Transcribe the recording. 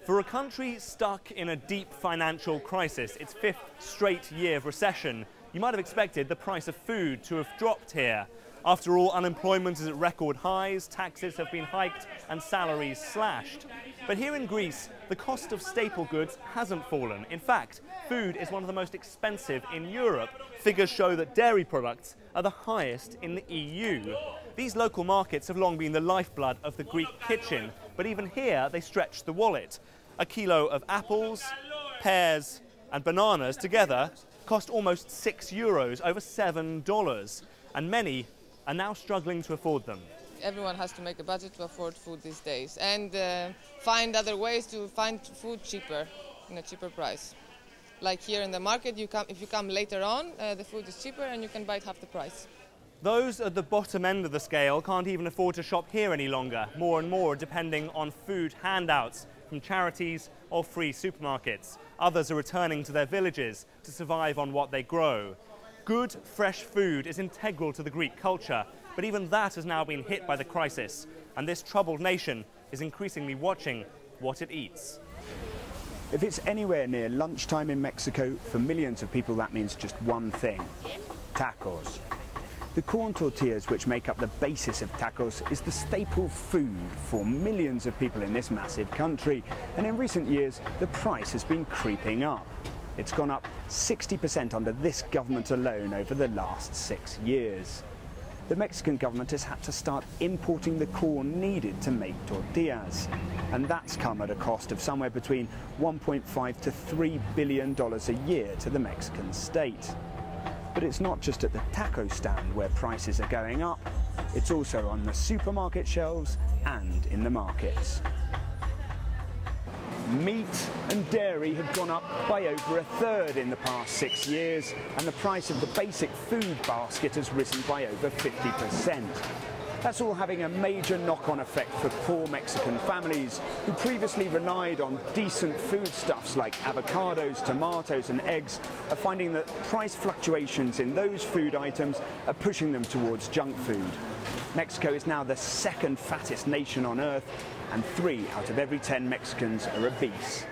For a country stuck in a deep financial crisis, its fifth straight year of recession, you might have expected the price of food to have dropped here. After all, unemployment is at record highs, taxes have been hiked and salaries slashed. But here in Greece, the cost of staple goods hasn't fallen. In fact, food is one of the most expensive in Europe. Figures show that dairy products are the highest in the EU. These local markets have long been the lifeblood of the Greek kitchen, but even here they stretch the wallet. A kilo of apples, pears and bananas together cost almost €6, over $7, and many are now struggling to afford them. Everyone has to make a budget to afford food these days and find other ways to find food cheaper, in a cheaper price. Like here in the market, if you come later on, the food is cheaper and you can buy it half the price. Those at the bottom end of the scale can't even afford to shop here any longer, more and more depending on food handouts from charities or free supermarkets. Others are returning to their villages to survive on what they grow. Good, fresh food is integral to the Greek culture, but even that has now been hit by the crisis, and this troubled nation is increasingly watching what it eats. If it's anywhere near lunchtime in Mexico, for millions of people that means just one thing: tacos. The corn tortillas, which make up the basis of tacos, is the staple food for millions of people in this massive country, and in recent years the price has been creeping up. It's gone up 60% under this government alone over the last 6 years. The Mexican government has had to start importing the corn needed to make tortillas, and that's come at a cost of somewhere between $1.5 to $3 billion a year to the Mexican state. But it's not just at the taco stand where prices are going up, it's also on the supermarket shelves and in the markets. Meat and dairy have gone up by over a third in the past 6 years, and the price of the basic food basket has risen by over 50%. That's all having a major knock-on effect for poor Mexican families who previously relied on decent foodstuffs like avocados, tomatoes and eggs, are finding that price fluctuations in those food items are pushing them towards junk food. Mexico is now the second fattest nation on earth, and 3 out of every 10 Mexicans are obese.